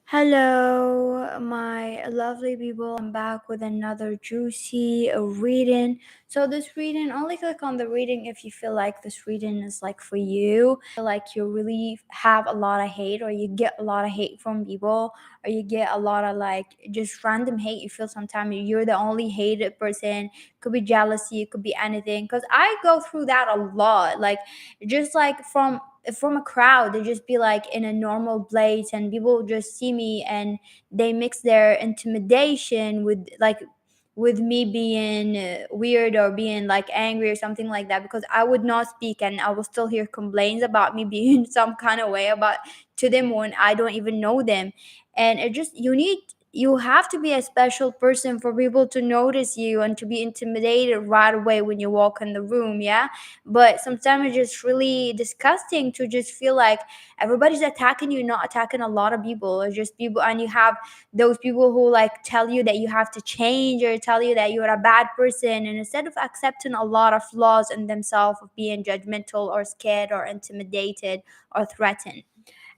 Hello, my lovely people. I'm back with another juicy reading. So, this reading, only click on the reading if you feel like this reading is like for you. Feel like you really have a lot of hate, or you get a lot of hate from people, or you get a lot of like just random hate. You feel sometimes you're the only hated person. Could be jealousy, it could be anything. Because I go through that a lot. Like, just like from a crowd, they just be like in a normal place and people just see me and they mix their intimidation with me being weird or being like angry or something like that, because I would not speak and I will still hear complaints about me being some kind of way about to them when I don't even know them. And it just you have to be a special person for people to notice you and to be intimidated right away when you walk in the room. Yeah, but sometimes it's just really disgusting to just feel like everybody's attacking you, not attacking a lot of people. It's just people, and you have those people who like tell you that you have to change or tell you that you're a bad person, and instead of accepting a lot of flaws in themselves, of being judgmental or scared or intimidated or threatened.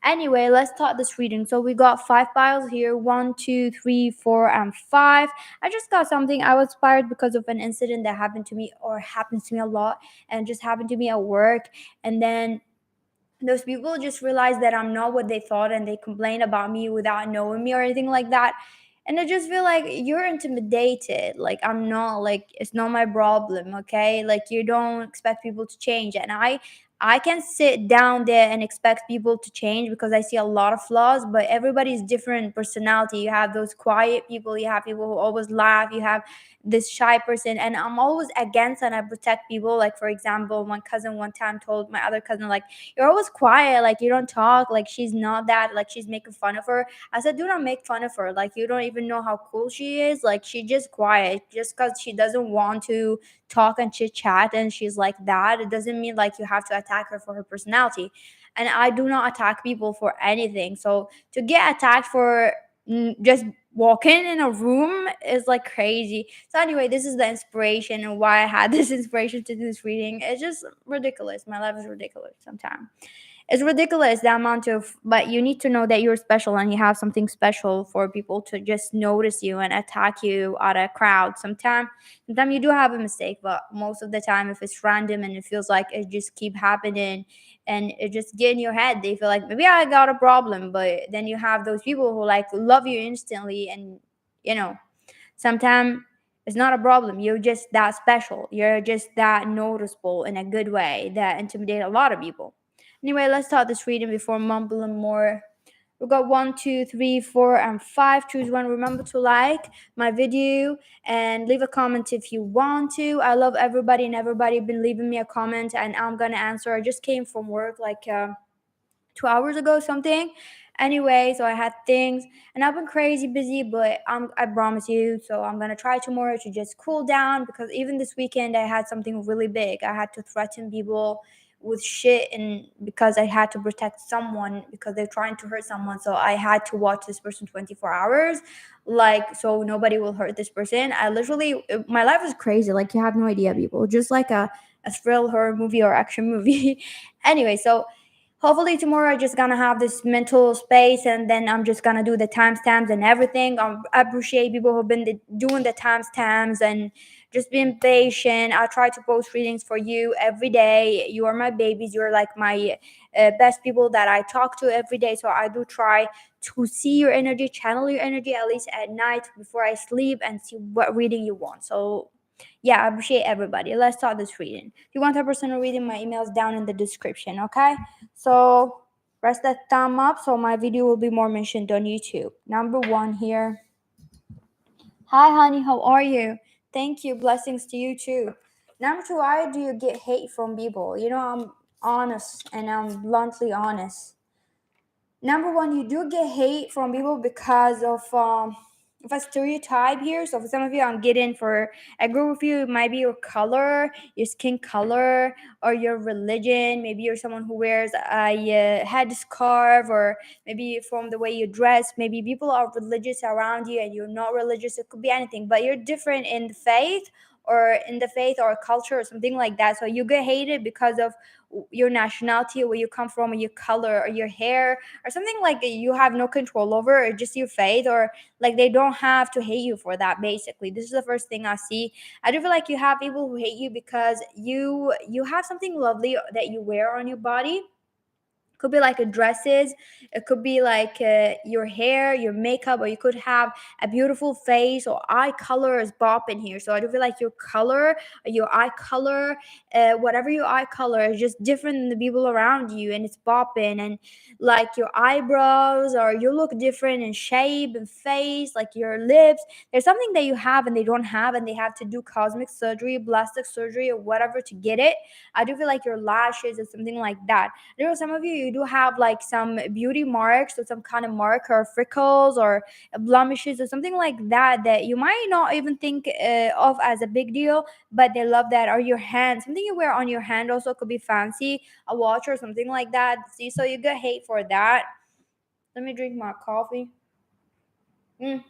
Anyway, let's start this reading. So we got five piles here: one, two, three, four, and five. I just got something. I was inspired because of an incident that happened to me, or happens to me a lot, and just happened to me at work. And then those people just realize that I'm not what they thought, and they complain about me without knowing me or anything like that. And I just feel like you're intimidated. Like, I'm not, like, it's not my problem, okay? Like, you don't expect people to change. And I can sit down there and expect people to change because I see a lot of flaws, but everybody's different personality. You have those quiet people, you have people who always laugh, you have this shy person, and I'm always against and I protect people. Like, for example, my cousin one time told my other cousin, like, you're always quiet, like you don't talk, like she's not that, like she's making fun of her. I said, do not make fun of her, like you don't even know how cool she is. Like, she just quiet just because she doesn't want to talk and chit chat, and she's like that. It doesn't mean like you have to attack her for her personality. And I do not attack people for anything. So to get attacked for just walking in a room is like crazy. So anyway, this is the inspiration and why I had this inspiration to do this reading. It's just ridiculous. My life is ridiculous sometimes. It's ridiculous the amount of, but you need to know that you're special and you have something special for people to just notice you and attack you at a crowd. Sometimes you do have a mistake, but most of the time, if it's random and it feels like it just keep happening and it just get in your head, they feel like maybe I got a problem. But then you have those people who like love you instantly, and you know, sometimes it's not a problem. You're just that special. You're just that noticeable in a good way that intimidate a lot of people. Anyway, let's start this reading before mumbling more. We got one, two, three, four, and five. Choose one. Remember to like my video and leave a comment if you want to. I love everybody, and everybody been leaving me a comment, and I'm gonna answer. I just came from work like 2 hours ago, something. Anyway, so I had things, and I've been crazy busy, but I promise you. So I'm gonna try tomorrow to just cool down, because even this weekend I had something really big. I had to threaten people with shit, and because I had to protect someone because they're trying to hurt someone, so I had to watch this person 24 hours, like, so nobody will hurt this person. I literally, my life is crazy, like you have no idea, people. Just like a thrill horror movie or action movie. Anyway, so hopefully tomorrow I'm just gonna have this mental space, and then I'm just gonna do the timestamps and everything. I appreciate people who've been doing the timestamps and just being patient. I try to post readings for you every day. You are my babies. You're like my best people that I talk to every day. So I do try to see your energy, channel your energy at least at night before I sleep, and see what reading you want. So yeah, I appreciate everybody. Let's start this reading. If you want a personal reading, my email is down in the description, okay? So press that thumb up so my video will be more mentioned on YouTube. Number one here. Hi, honey, how are you? Thank you. Blessings to you too. Number two, why do you get hate from people? You know, I'm honest and I'm bluntly honest. Number one, you do get hate from people because of a stereotype here. So for some of you, I'm getting, for a group of you, it might be your color, your skin color, or your religion. Maybe you're someone who wears a headscarf, or maybe from the way you dress. Maybe people are religious around you and you're not religious. It could be anything, but you're different in faith or in the faith or culture or something like that. So you get hated because of your nationality, where you come from, or your color, or your hair, or something like that you have no control over, or just your faith, or like they don't have to hate you for that. Basically, this is the first thing I see. I do feel like you have people who hate you because you have something lovely that you wear on your body. Could be like a dresses, it could be like your hair, your makeup, or you could have a beautiful face, or eye color is bopping here. So I do feel like your color, your eye color, whatever your eye color is just different than the people around you, and it's bopping. And like your eyebrows, or you look different in shape and face, like your lips, there's something that you have and they don't have, and they have to do cosmetic surgery, plastic surgery, or whatever to get it. I do feel like your lashes or something like that. There are some of you, you do have like some beauty marks, or some kind of mark, or freckles, or blemishes, or something like that, that you might not even think of as a big deal, but they love that. Or your hand, something you wear on your hand also could be fancy, a watch or something like that. See, so you get hate for that. Let me drink my coffee. Mm.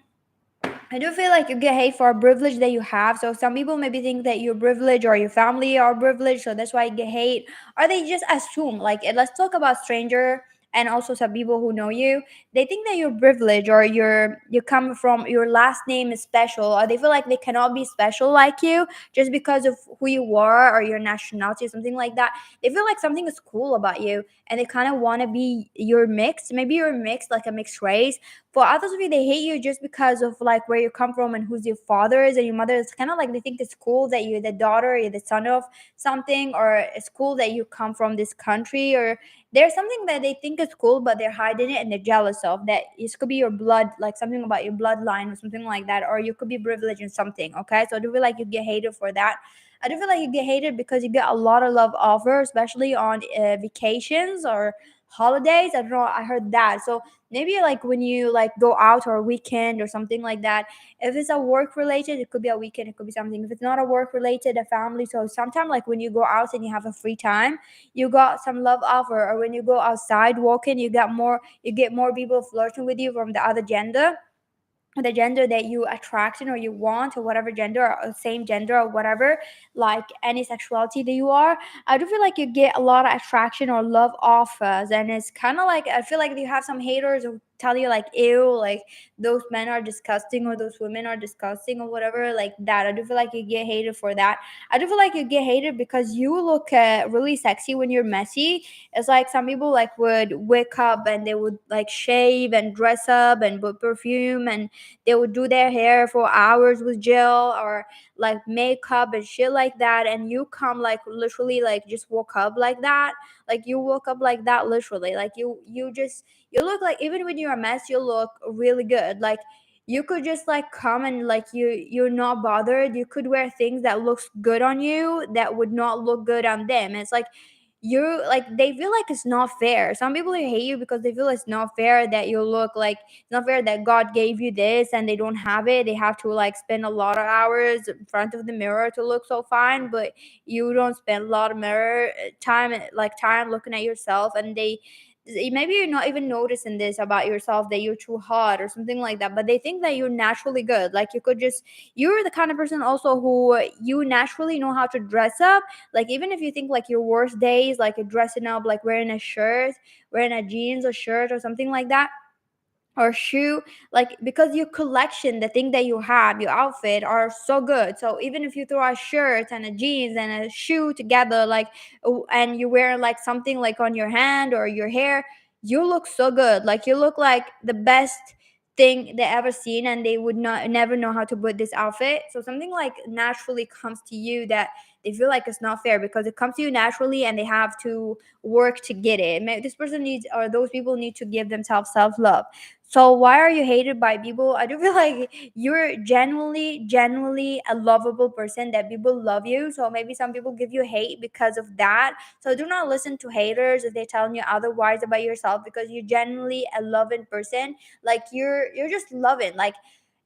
I do feel like you get hate for a privilege that you have. So some people maybe think that you're privileged, or your family are privileged, so that's why you get hate. Or they just assume, like, let's talk about stranger and also some people who know you. They think that you're privileged, or you come from your last name is special, or they feel like they cannot be special like you just because of who you are, or your nationality, or something like that. They feel like something is cool about you, and they kind of want to be your mixed. Maybe you're mixed, like a mixed race. For others of you, they hate you just because of like where you come from and who's your father is and your mother. It's kind of like they think it's cool that you're the daughter, you're the son of something, or it's cool that you come from this country, or there's something that they think is cool, but they're hiding it and they're jealous of that. It could be your blood, like something about your bloodline or something like that, or you could be privileged in something. Okay, so I do feel like you get hated for that. I do feel like you get hated because you get a lot of love offer, especially on vacations or holidays. I don't know, I heard that. So maybe like when you like go out or a weekend or something like that, if it's a work related, it could be a weekend, it could be something. If it's not a work related, a family. So sometimes like when you go out and you have a free time, you got some love offer. Or when you go outside walking, you get more people flirting with you from the other gender, the gender that you attracting or you want, or whatever gender, or same gender, or whatever, like any sexuality that you are. I do feel like you get a lot of attraction or love offers, and it's kind of like I feel like you have some haters who tell you like, ew, like those men are disgusting, or those women are disgusting, or whatever like that. I do feel like you get hated for that. I do feel like you get hated because you look really sexy when you're messy. It's like some people like would wake up and they would like shave and dress up and put perfume, and they would do their hair for hours with gel or like makeup and shit like that. And you come like literally like just woke up like that. Like you woke up like that literally. Like you look like, even when you're a mess, you look really good. Like you could just like come and like you're not bothered. You could wear things that looks good on you that would not look good on them. And it's like you're like they feel like it's not fair. Some people hate you because they feel it's not fair that you look like, it's not fair that God gave you this and they don't have it. They have to like spend a lot of hours in front of the mirror to look so fine, but you don't spend a lot of mirror time, like time looking at yourself. And maybe you're not even noticing this about yourself, that you're too hot or something like that, but they think that you're naturally good. Like you could just, you're the kind of person also who you naturally know how to dress up. Like even if you think like your worst days, like dressing up, like wearing a shirt, wearing a jeans or shirt or something like that, or shoe, like because your collection, the thing that you have, your outfit are so good. So even if you throw a shirt and a jeans and a shoe together, like and you wear like something like on your hand or your hair, you look so good. Like you look like the best thing they ever seen, and they would not never know how to put this outfit. So something like naturally comes to you that they feel like it's not fair because it comes to you naturally and they have to work to get it. This person needs, or those people need to give themselves self-love. So why are you hated by people? I do feel like you're genuinely a lovable person, that people love you. So maybe some people give you hate because of that. So do not listen to haters if they're telling you otherwise about yourself, because you're genuinely a loving person. Like you're just loving. Like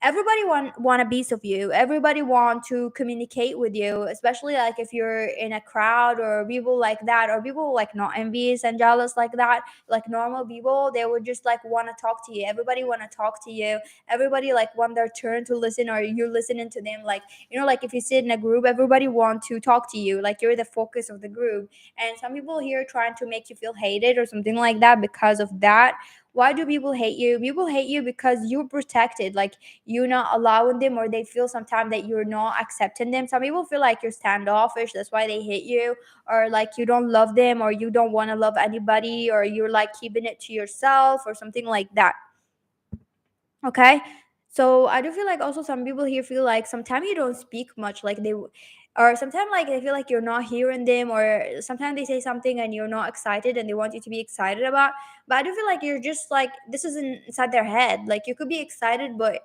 everybody want a piece of you, everybody want to communicate with you, especially like if you're in a crowd or people like that, or people like not envious and jealous like that, like normal people, they would just like want to talk to you, everybody want to talk to you, everybody like want their turn to listen, or you're listening to them, like like if you sit in a group, everybody want to talk to you, like you're the focus of the group. And some people here trying to make you feel hated or something like that because of that. Why do people hate you? People hate you because you're protected, like you're not allowing them, or they feel sometimes that you're not accepting them. Some people feel like you're standoffish, that's why they hate you, or like you don't love them, or you don't want to love anybody, or you're like keeping it to yourself or something like that. Okay. So I do feel like also some people here feel like sometimes you don't speak much, like or sometimes like they feel like you're not hearing them, or sometimes they say something and you're not excited and they want you to be excited about. But I do feel like you're just like, this is inside their head, like you could be excited, but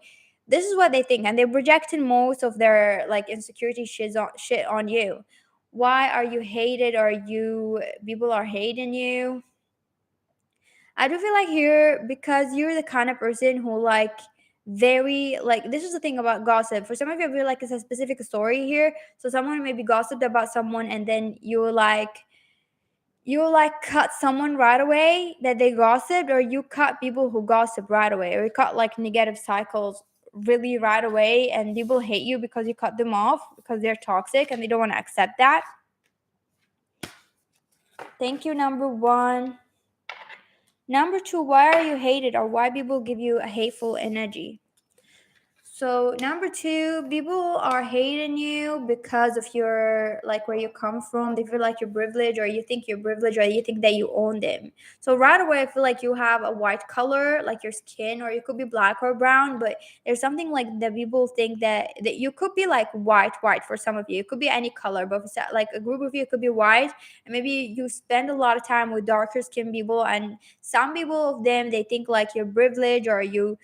this is what they think, and they're projecting most of their like insecurity shit on you. Why are you hated, or you people are hating you? I do feel like here because you're the kind of person who like very like, this is the thing about gossip. For some of you, I feel like it's a specific story here. So someone maybe gossiped about someone, and then you like cut someone right away that they gossiped, or you cut people who gossip right away, or you cut like negative cycles really right away, and people hate you because you cut them off because they're toxic and they don't want to accept that. Thank you, number one. Number two, why are you hated, or why people give you a hateful energy? So number two, people are hating you because of your like where you come from. They feel like you're privileged, or you think you're privileged, or you think that you own them. So right away, I feel like you have a white color, like your skin, or you could be black or brown. But there's something like that people think that you could be like white for some of you. It could be any color, but for like a group of you, it could be white. And maybe you spend a lot of time with darker skin people, and some people of them they think like you're privileged, or you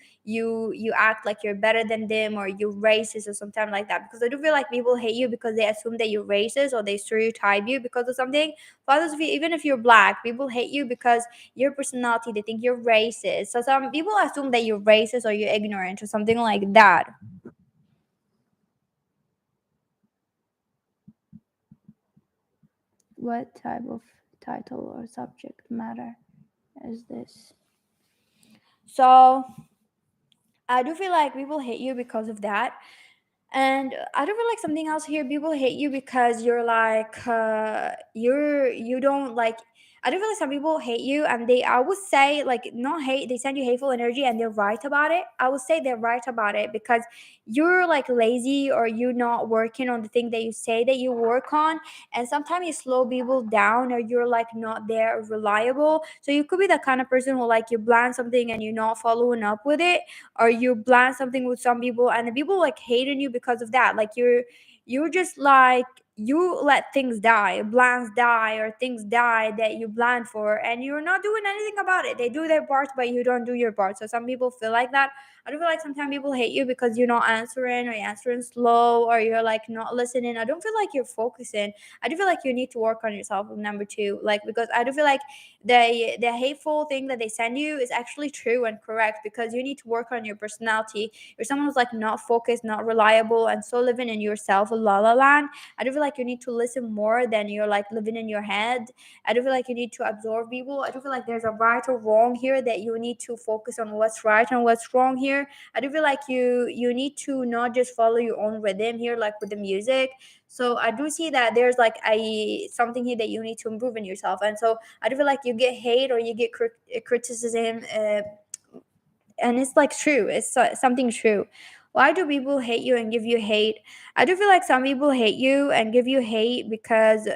act like you're better than them, or you racist or something like that. Because I do feel like people hate you because they assume that you're racist, or they stereotype you because of something. For others of you, even if you're black, people hate you because your personality, they think you're racist. So some people assume that you're racist or you're ignorant or something like that. What type of title or subject matter is this? So I do feel like people hate you because of that. And I don't feel like something else here. People hate you because you're like you don't like. I don't feel like some people hate you, and they, I would say, like, not hate, they send you hateful energy and they're right about it. I would say they're right about it because you're like lazy, or you're not working on the thing that you say that you work on. And sometimes you slow people down, or you're like not there reliable. So you could be the kind of person who like you plan something and you're not following up with it, or you plan something with some people and the people like hating you because of that. Like you're just like, you let things die, plans die, or things die that you planned for, and you're not doing anything about it. They do their part, but you don't do your part. So some people feel like that. I don't feel like sometimes people hate you because you're not answering, or you're answering slow, or you're like not listening. I don't feel like you're focusing. I do feel like you need to work on yourself, number two, like, because I do feel like the hateful thing that they send you is actually true and correct, because you need to work on your personality. You're someone who's like not focused, not reliable, and so living in yourself a la la land. I do feel like you need to listen more than you're like living in your head. I do feel like you need to absorb people. I do feel like there's a right or wrong here, that you need to focus on what's right and what's wrong here. I do feel like you need to not just follow your own rhythm here, like with the music. So I do see that there's like a something here that you need to improve in yourself. And so I do feel like you get hate, or you get criticism, and it's like true. It's something true. Why do people hate you and give you hate? I do feel like some people hate you and give you hate because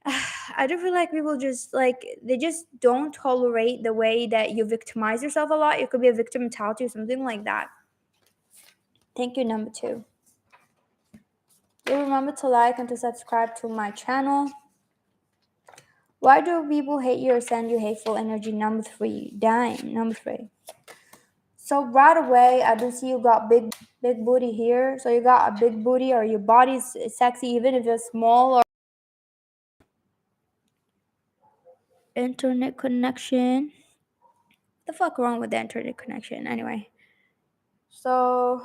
I do feel like people just like, they just don't tolerate the way that you victimize yourself a lot. You could be a victim mentality or something like that. Thank you, number two. Do remember to like and to subscribe to my channel. Why do people hate you or send you hateful energy? Number three. Dime. Number three. So right away, I do see you got big booty here. So you got a big booty, or your body's sexy, even if it's small. Or internet connection. What the fuck wrong with the internet connection? Anyway. So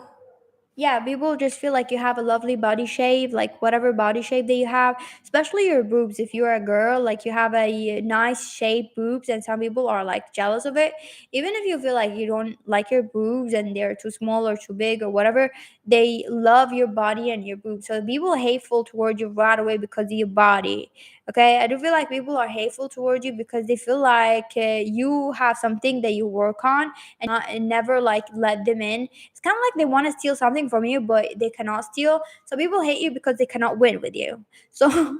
yeah, people just feel like you have a lovely body shape, like whatever body shape that you have, especially your boobs. If you're a girl, like you have a nice shaped boobs, and some people are like jealous of it. Even if you feel like you don't like your boobs and they're too small or too big or whatever, they love your body and your boobs. So people are hateful towards you right away because of your body. Okay, I do feel like people are hateful towards you because they feel like you have something that you work on and never like let them in. It's kind of like they want to steal something from you, but they cannot steal. So people hate you because they cannot win with you. So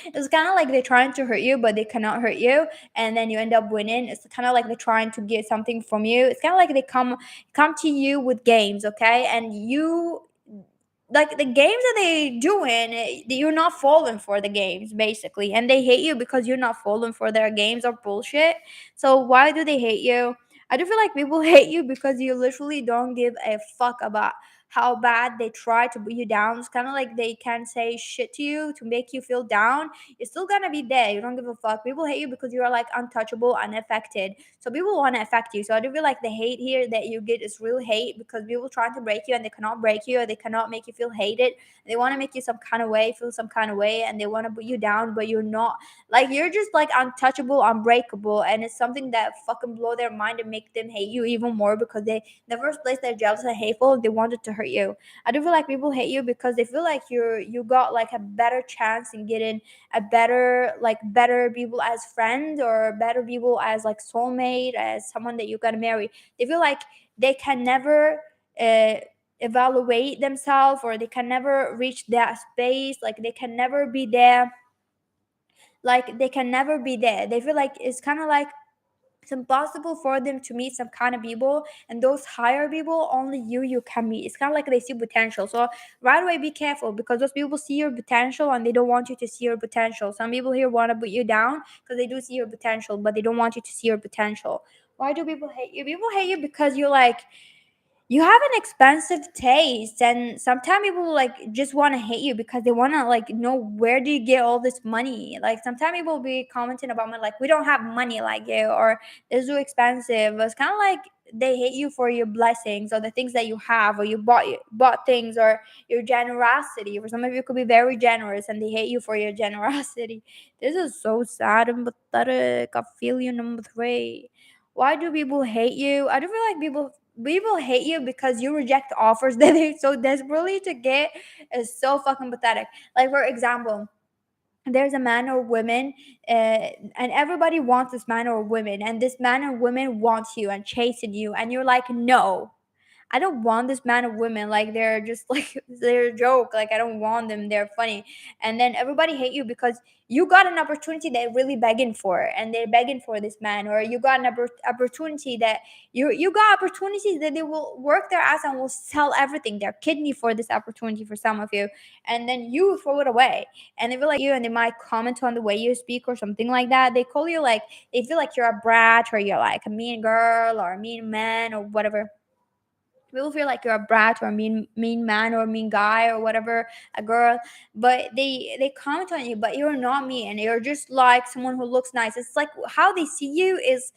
it's kind of like they're trying to hurt you, but they cannot hurt you, and then you end up winning. It's kind of like they're trying to get something from you. It's kind of like they come to you with games, okay, and you like the games that they doing, you're not falling for the games basically, and they hate you because you're not falling for their games or bullshit. So why do they hate you? I do feel like people hate you because you literally don't give a fuck about how bad they try to put you down. It's kind of like they can say shit to you to make you feel down. You're still gonna be there. You don't give a fuck. People hate you because you're like untouchable, unaffected. So people want to affect you. So I do feel like the hate here that you get is real hate because people trying to break you and they cannot break you, or they cannot make you feel hated. They want to make you some kind of way, feel some kind of way, and they want to put you down, but you're not. Like you're just like untouchable, unbreakable, and it's something that fucking blow their mind and make them hate you even more because they, in the first place, they're jealous and hateful. They wanted to hurt you. I do feel like people hate you because they feel like you got like a better chance in getting a better people as friends, or better people as like soulmate, as someone that you're gonna marry. They feel like they can never uh, evaluate themselves, or they can never reach that space, like they can never be there, like they can never be there. They feel like it's kind of like it's impossible for them to meet some kind of people, and those higher people only you can meet. It's kind of like they see potential. So right away be careful, because those people see your potential and they don't want you to see your potential. Some people here want to put you down because they do see your potential, but they don't want you to see your potential. Why do people hate you? People hate you because you're like, you have an expensive taste, and sometimes people like just want to hate you because they want to like know where do you get all this money. Like sometimes people will be commenting about me like, we don't have money like you, or this is too expensive. It's kind of like they hate you for your blessings or the things that you have, or you bought things, or your generosity. For some of you could be very generous and they hate you for your generosity. This is so sad and pathetic. I feel you. Number three, why do people hate you? I do feel like people hate you because you reject offers that they so desperately to get. Is so fucking pathetic. Like for example, there's a man or woman, and everybody wants this man or woman, and this man or woman wants you and chasing you, and you're like, no, I don't want this man or women. Like they're just like they're a joke. Like I don't want them. They're funny. And then everybody hate you because you got an opportunity they're really begging for, and they're begging for this man, or you got an opportunity that you got opportunities that they will work their ass and will sell everything, their kidney for this opportunity for some of you, and then you throw it away, and they feel like you, and they might comment on the way you speak or something like that. They call you like they feel like you're a brat, or you're like a mean girl or a mean man or whatever. People feel like you're a brat or a mean man or a mean guy or whatever, a girl, but they comment on you, but you're not mean, and you're just like someone who looks nice. It's like how they see you is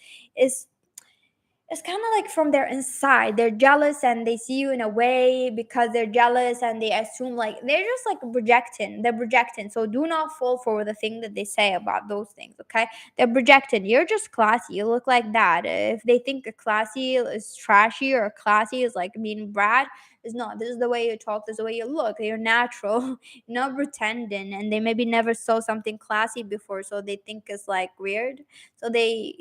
it's kind of like from their inside they're jealous, and they see you in a way because they're jealous, and they assume like they're just like projecting. So do not fall for the thing that they say about those things, okay? They're projecting. You're just classy, you look like that. If they think a classy is trashy, or classy is like being brat, is not. This is the way you talk, this is the way you look, you're natural. You're not pretending, and they maybe never saw something classy before, so they think it's like weird. So they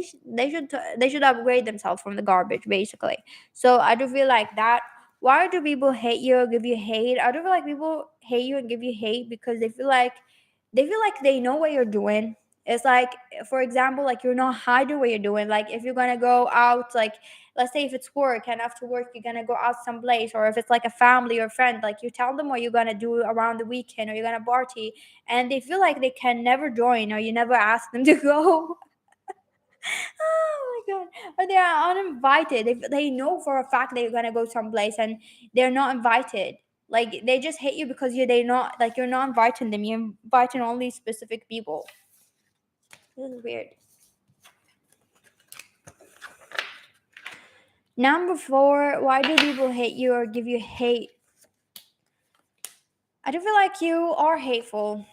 should upgrade themselves from the garbage basically. So I do feel like that. Why do people hate you or give you hate? I do feel like people hate you and give you hate because they feel like they know what you're doing. It's like, for example, like you're not hiding what you're doing. Like if you're gonna go out, like let's say if it's work and after work you're gonna go out someplace, or if it's like a family or friend, like you tell them what you're gonna do around the weekend, or you're gonna party, and they feel like they can never join, or you never ask them to go. Oh my god. Or they are uninvited. They know for a fact that you're gonna go someplace and they're not invited. Like they just hate you because they're not, like you're not inviting them. You're inviting only specific people. This is weird. Number four, why do people hate you or give you hate? I do feel like you are hateful.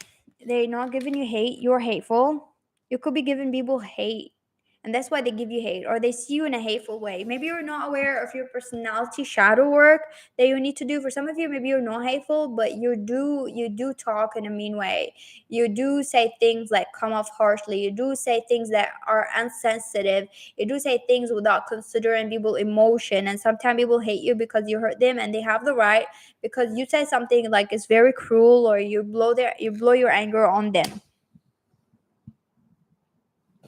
They're not giving you hate, you're hateful. You could be giving people hate. And that's why they give you hate, or they see you in a hateful way. Maybe you're not aware of your personality shadow work that you need to do. For some of you, maybe you're not hateful, but you do talk in a mean way. You do say things like come off harshly. You do say things that are insensitive. You do say things without considering people emotion. And sometimes people hate you because you hurt them, and they have the right, because you say something like it's very cruel, or you blow your anger on them.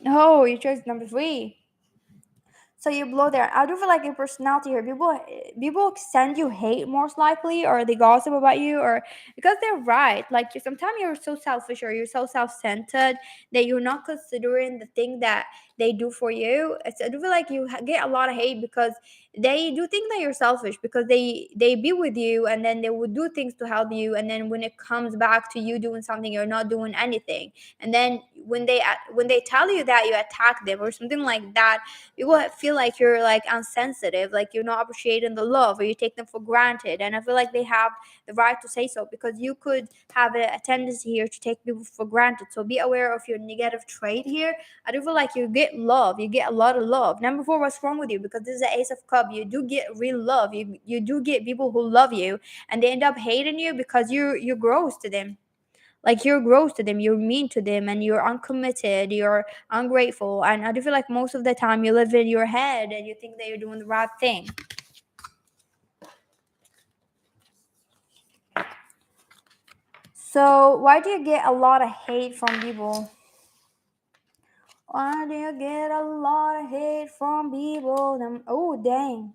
Oh, you chose number three. So you blow there. I do feel like your personality here. People send you hate most likely, or they gossip about you, or because they're right. Like sometimes you're so selfish or you're so self-centered that you're not considering the thing that they do for you. I do feel like you get a lot of hate because they do think that you're selfish, because they be with you and then they would do things to help you, and then when it comes back to you doing something, you're not doing anything. And then when they tell you that, you attack them or something like that. People feel like you're like insensitive, like you're not appreciating the love, or you take them for granted. And I feel like they have the right to say so, because you could have a tendency here to take people for granted. So be aware of your negative trait here. I do feel like you get love, you get a lot of love. Number four, what's wrong with you? Because this is the Ace of Cup. You do get real love. You do get people who love you, and they end up hating you because you're gross to them. Like you're gross to them, you're mean to them, and you're uncommitted, you're ungrateful. And I do feel like most of the time you live in your head and you think that you're doing the right thing. So why do you get a lot of hate from people? Why do you get a lot of hate from people? Oh, dang.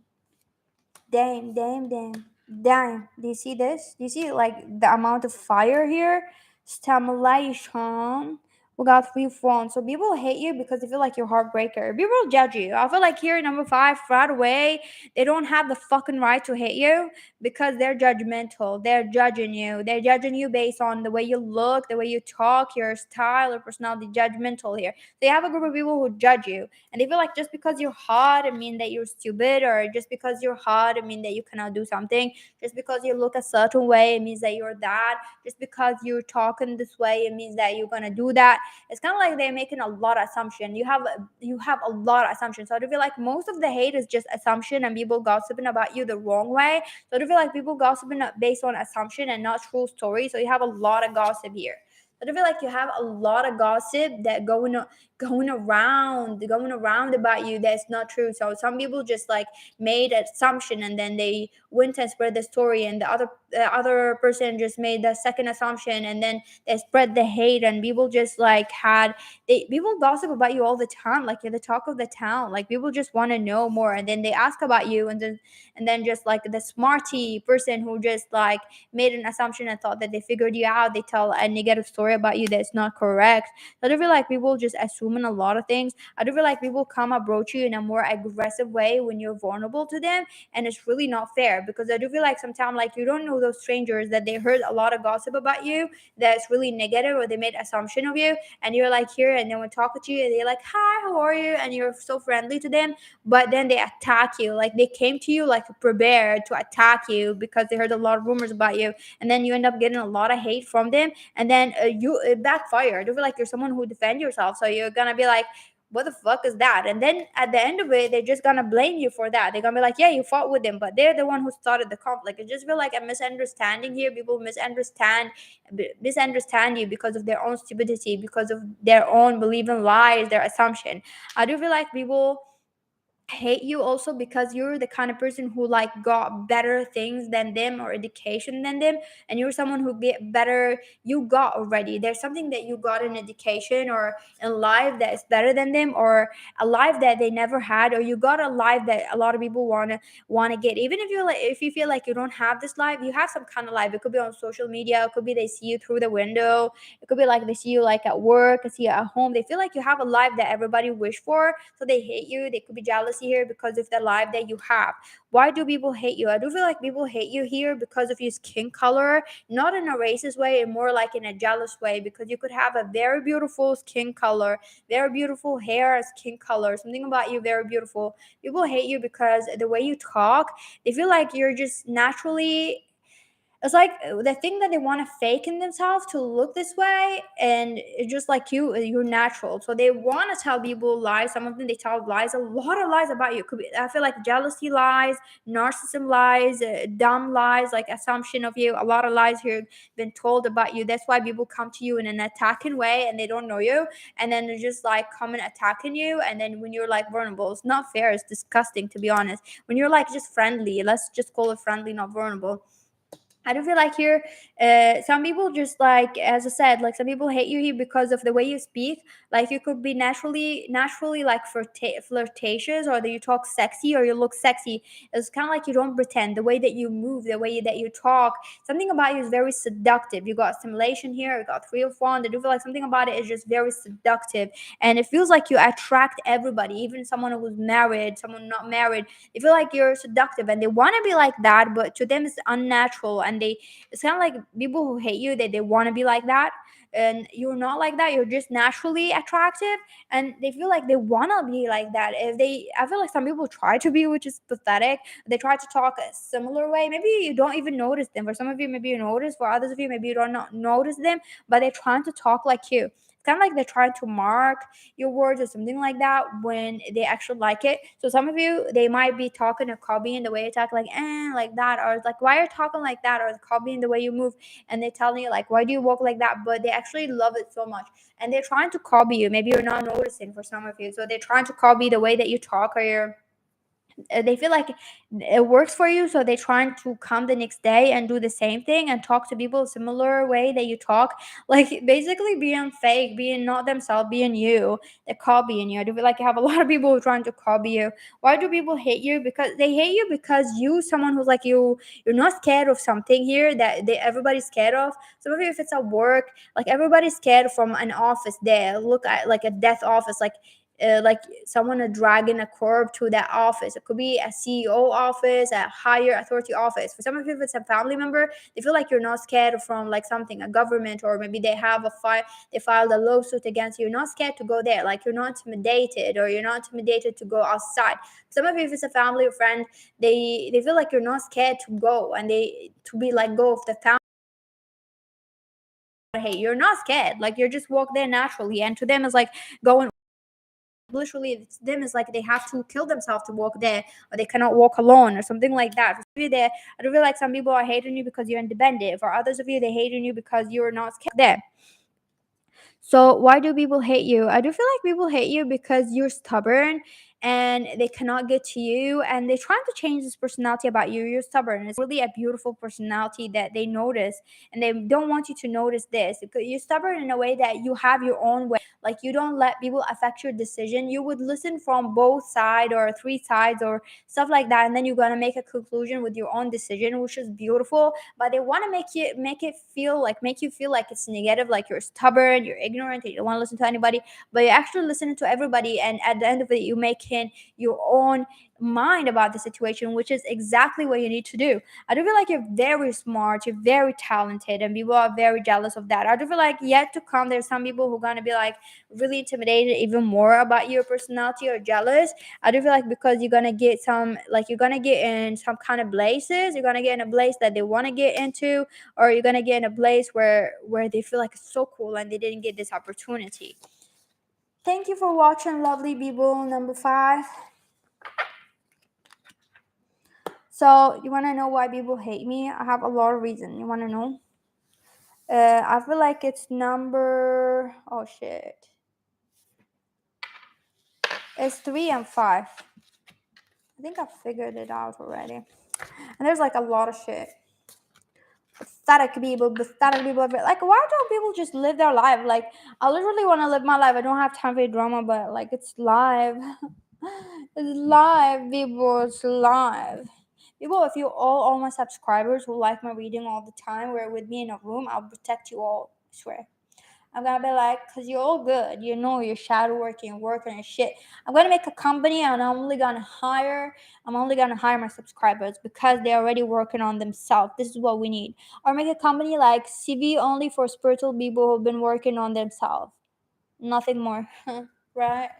Damn, damn, damn, damn. Do you see this? Do you see like the amount of fire here? Stimulation. We got three phones. So people hate you because they feel like you're a heartbreaker. People judge you. I feel like here, number five, right away, they don't have the fucking right to hate you because they're judgmental. They're judging you. They're judging you based on the way you look, the way you talk, your style, or personality. Judgmental here. They have a group of people who judge you, and they feel like just because you're hot it mean that you're stupid, or just because you're hot it mean that you cannot do something. Just because you look a certain way it means that you're that. Just because you're talking this way it means that you're gonna do that. It's kind of like they're making a lot of assumption. You have a lot of assumptions. So I do feel like most of the hate is just assumption and people gossiping about you the wrong way. So I do feel like people gossiping based on assumption and not true story. So you have a lot of gossip here. I feel like you have a lot of gossip that going around about you that's not true. So some people just like made an assumption, and then they went and spread the story, and the other person just made the second assumption, and then they spread the hate, and people just like people gossip about you all the time, like you're the talk of the town. Like people just want to know more, and then they ask about you, and then just like the smarty person who just like made an assumption and thought that they figured you out, they tell a negative story about you that's not correct. So I do feel like people just assuming a lot of things. I do feel like people come approach you in a more aggressive way when you're vulnerable to them, and it's really not fair, because I do feel like sometimes like you don't know those strangers that they heard a lot of gossip about you that's really negative, or they made assumption of you, and you're like here, and then when talking to you and they're like hi, how are you, and you're so friendly to them, but then they attack you. Like they came to you like prepared to attack you because they heard a lot of rumors about you, and then you end up getting a lot of hate from them, and then you it backfired. I feel like you're someone who defend yourself, so you're gonna be like, what the fuck is that? And then at the end of it, they're just gonna blame you for that. They're gonna be like, yeah, you fought with them, but they're the one who started the conflict. It just feel like a misunderstanding here. People misunderstand you because of their own stupidity, because of their own believing lies, their assumption. I do feel like people hate you also because you're the kind of person who like got better things than them, or education than them, and you're someone who get better. You got already, there's something that you got in education or in life that is better than them, or a life that they never had, or you got a life that a lot of people want to get. Even if you feel like you don't have this life, you have some kind of life. It could be on social media, it could be they see you through the window, it could be like they see you like at work, they see you at home, they feel like you have a life that everybody wish for, so they hate you. They could be jealous jealousy here because of the life that you have. Why do people hate you? I do feel like people hate you here because of your skin color, not in a racist way, and more like in a jealous way, because you could have a very beautiful skin color, very beautiful hair, skin color, something about you very beautiful. People hate you because the way you talk, they feel like you're just naturally, it's like the thing that they want to fake in themselves to look this way, and it's just like you're natural. So they want to tell people lies. Some of them, they tell lies, a lot of lies about you. Could be, I feel like jealousy lies, narcissism lies, dumb lies, like assumption of you. A lot of lies here been told about you. That's why people come to you in an attacking way, and they don't know you, and then they're just like coming attacking you. And then when you're like vulnerable, it's not fair. It's disgusting, to be honest. When you're like just friendly, let's just call it friendly, not vulnerable. I don't feel like here, some people just like, as I said, like some people hate you here because of the way you speak. Like you could be naturally like flirtatious, or that you talk sexy, or you look sexy. It's kind of like you don't pretend. The way that you move, the way that you talk, something about you is very seductive. You got stimulation here, you got three of wands. I do feel like something about it is just very seductive, and it feels like you attract everybody, even someone who's married, someone not married. They feel like you're seductive, and they want to be like that, but to them it's unnatural. And it's kind of like people who hate you, that they want to be like that, and you're not like that. You're just naturally attractive, and they feel like they want to be like that. If they I feel like some people try to be, which is pathetic. They try to talk a similar way. Maybe you don't even notice them. For some of you, maybe you notice. For others of you, maybe you don't not notice them, but they're trying to talk like you. It's kind of like they're trying to mark your words or something like that when they actually like it. So some of you, they might be talking or copying the way you talk, like like that, or it's like, why are you talking like that, or copying the way you move, and they tell you like, why do you walk like that? But they actually love it so much, and they're trying to copy you. Maybe you're not noticing for some of you, so they're trying to copy the way that you talk, or your they feel like it works for you, so they're trying to come the next day and do the same thing and talk to people similar way that you talk, like basically being fake, being not themselves, being you. They're copying you. I do feel like you have a lot of people who are trying to copy you. Why do people hate you? Because they hate you because you someone who's like you're not scared of something here that everybody's scared of. Some of you, if it's at work, like everybody's scared from an office there, look at like a death office, like someone dragging a corp to that office. It could be a CEO office, a higher authority office. For some of you, if it's a family member, they feel like you're not scared from like something, a government, or maybe they have a file, they filed a lawsuit against you. You're not scared to go there. Like you're not intimidated, or you're not intimidated to go outside. Some of you, if it's a family or friend, they feel like you're not scared to go, and they to be like go of the family. Hey, you're not scared. Like you're just walk there naturally, and to them it's like going literally, it's them is like they have to kill themselves to walk there, or they cannot walk alone or something like that. For some of you there, I don't feel like some people are hating you because you're independent. For others of you, they hating you because you're not scared there. So why do people hate you? I do feel like people hate you because you're stubborn, and they cannot get to you, and they're trying to change this personality about you. You're stubborn. It's really a beautiful personality that they notice, and they don't want you to notice this. Because you're stubborn in a way that you have your own way. Like you don't let people affect your decision. You would listen from both sides or three sides or stuff like that, and then you're gonna make a conclusion with your own decision, which is beautiful. But they want to make you feel like it's negative, like you're stubborn, you're ignorant, you don't want to listen to anybody. But you're actually listening to everybody, and at the end of it, you making your own mind about the situation, which is exactly what you need to do. I do feel like you're very smart, you're very talented, and people are very jealous of that. I do feel like yet to come, there's some people who are gonna be like really intimidated even more about your personality or jealous. I do feel like because you're gonna get some, like you're gonna get in some kind of places, you're gonna get in a place that they want to get into, or you're gonna get in a place where they feel like it's so cool and they didn't get this opportunity. Thank you for watching, lovely people. Number 5. So you want to know why people hate me? I have a lot of reasons. You want to know? I feel like it's number, oh shit, it's 3 and 5. I think I figured it out already. And there's like a lot of shit. Pathetic people. Like, why don't people just live their life? Like, I literally want to live my life. I don't have time for drama, but like, it's live. It's live, people. It's live. People, if you all my subscribers who like my reading all the time, we're with me in a room, I'll protect you all. I swear. I'm gonna be like, cause you're all good, you know, you're shadow working, working and shit. I'm gonna make a company and I'm only gonna hire my subscribers because they're already working on themselves. This is what we need. Or make a company like CV only for spiritual people who've been working on themselves. Nothing more. Right?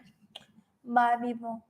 Bye, people.